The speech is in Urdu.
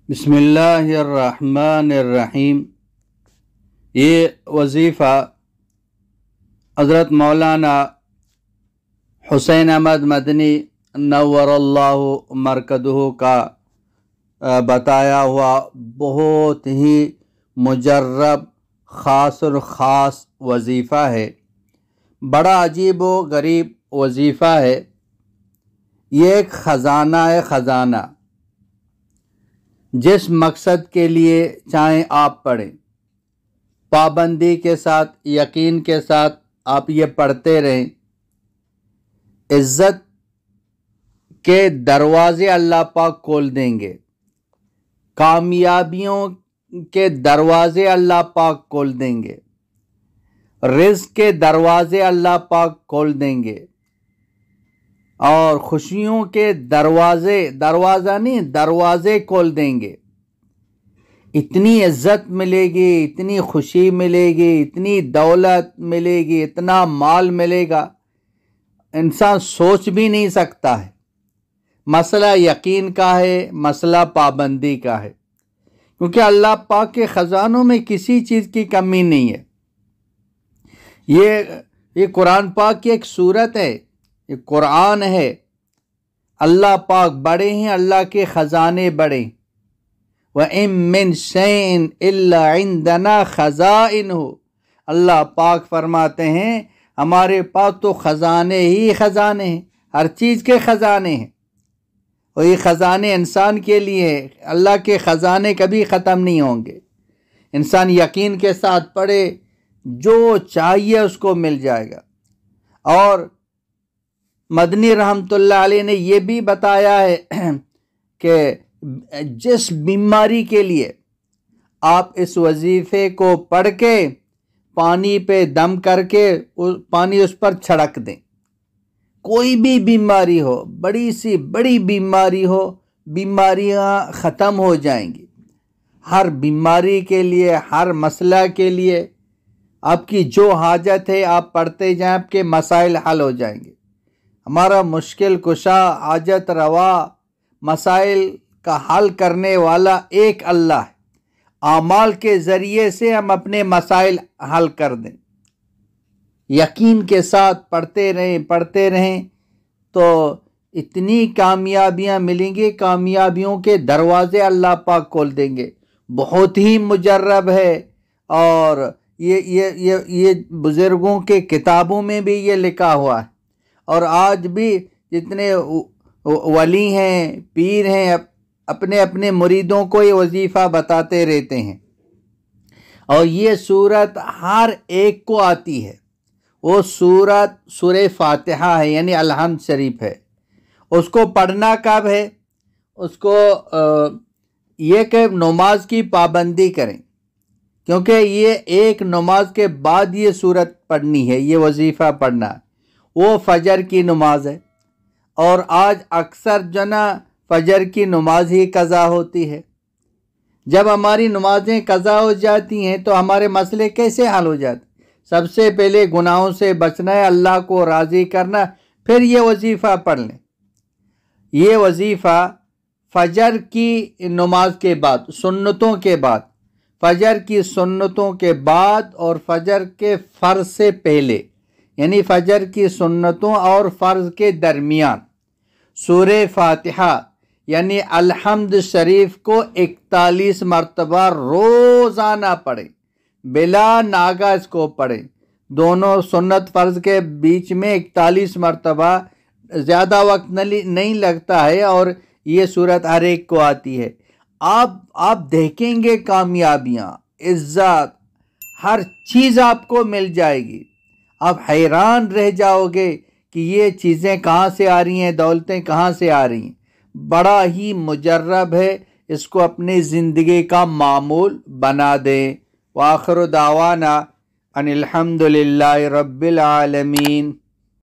بسم اللہ الرحمن الرحیم۔ یہ وظیفہ حضرت مولانا حسین احمد مدنی نور اللہ مرکزہ کا بتایا ہوا بہت ہی مجرب خاص اور خاص وظیفہ ہے۔ بڑا عجیب و غریب وظیفہ ہے۔ یہ ایک خزانہ ہے، خزانہ۔ جس مقصد کے لیے چاہیں آپ پڑھیں، پابندی کے ساتھ، یقین کے ساتھ آپ یہ پڑھتے رہیں، عزت کے دروازے اللہ پاک کھول دیں گے، کامیابیوں کے دروازے اللہ پاک کھول دیں گے، رزق کے دروازے اللہ پاک کھول دیں گے، اور خوشیوں کے دروازے کھول دیں گے۔ اتنی عزت ملے گی، اتنی خوشی ملے گی، اتنی دولت ملے گی، اتنا مال ملے گا، انسان سوچ بھی نہیں سکتا ہے۔ مسئلہ یقین کا ہے، مسئلہ پابندی کا ہے، کیونکہ اللہ پاک کے خزانوں میں کسی چیز کی کمی نہیں ہے۔ یہ قرآن پاک کی ایک سورت ہے، یہ قرآن ہے۔ اللہ پاک بڑے ہیں، اللہ کے خزانے بڑے۔ وَإِن مِّن شَيْءٍ إِلَّا عِندَنَا خَزَائِنُهُ، اللہ پاک فرماتے ہیں ہمارے پاس تو خزانے ہی خزانے ہیں، ہر چیز کے خزانے ہیں، اور یہ خزانے انسان کے لیے ہیں۔ اللہ کے خزانے کبھی ختم نہیں ہوں گے۔ انسان یقین کے ساتھ پڑھے، جو چاہیے اس کو مل جائے گا۔ اور مدنی رحمۃ اللہ علیہ نے یہ بھی بتایا ہے کہ جس بیماری کے لیے آپ اس وظیفے کو پڑھ کے پانی پہ دم کر کے پانی اس پر چھڑک دیں، کوئی بھی بیماری ہو، بڑی سی بڑی بیماری ہو، بیماریاں ختم ہو جائیں گی۔ ہر بیماری کے لیے، ہر مسئلہ کے لیے آپ کی جو حاجت ہے آپ پڑھتے جائیں، آپ کے مسائل حل ہو جائیں گے۔ ہمارا مشکل کشا، حاجت روا، مسائل کا حل کرنے والا ایک اللہ ہے۔ اعمال کے ذریعے سے ہم اپنے مسائل حل کر دیں، یقین کے ساتھ پڑھتے رہیں تو اتنی کامیابیاں ملیں گی، کامیابیوں کے دروازے اللہ پاک کھول دیں گے۔ بہت ہی مجرب ہے، اور یہ بزرگوں کے کتابوں میں بھی یہ لکھا ہوا ہے، اور آج بھی جتنے ولی ہیں، پیر ہیں، اپنے اپنے مریدوں کو یہ وظیفہ بتاتے رہتے ہیں۔ اور یہ سورت ہر ایک کو آتی ہے۔ وہ سورت سورہ فاتحہ ہے، یعنی الحمد شریف ہے۔ اس کو پڑھنا کب ہے؟ اس کو یہ کہ نماز کی پابندی کریں، کیونکہ یہ ایک نماز کے بعد یہ سورت پڑھنی ہے، یہ وظیفہ پڑھنا ہے۔ وہ فجر کی نماز ہے، اور آج اکثر فجر کی نماز ہی قضا ہوتی ہے۔ جب ہماری نمازیں قضا ہو جاتی ہیں تو ہمارے مسئلے کیسے حل ہو جاتے؟ سب سے پہلے گناہوں سے بچنا ہے، اللہ کو راضی کرنا، پھر یہ وظیفہ پڑھ لیں۔ یہ وظیفہ فجر کی نماز کے بعد، سنتوں کے بعد، فجر کی سنتوں کے بعد اور فجر کے فرض سے پہلے، یعنی فجر کی سنتوں اور فرض کے درمیان سورہ فاتحہ یعنی الحمد شریف کو 41 مرتبہ روزانہ پڑھیں، بلا ناغہ اس کو پڑھیں۔ دونوں سنت فرض کے بیچ میں 41 مرتبہ، زیادہ وقت نہیں لگتا ہے، اور یہ صورت ہر ایک کو آتی ہے۔ آپ دیکھیں گے کامیابیاں، عزت، ہر چیز آپ کو مل جائے گی۔ آپ حیران رہ جاؤ گے کہ یہ چیزیں کہاں سے آ رہی ہیں، دولتیں کہاں سے آ رہی ہیں۔ بڑا ہی مجرب ہے، اس کو اپنی زندگی کا معمول بنا دیں۔ وآخر دعوانا ان الحمد للہ رب العالمین۔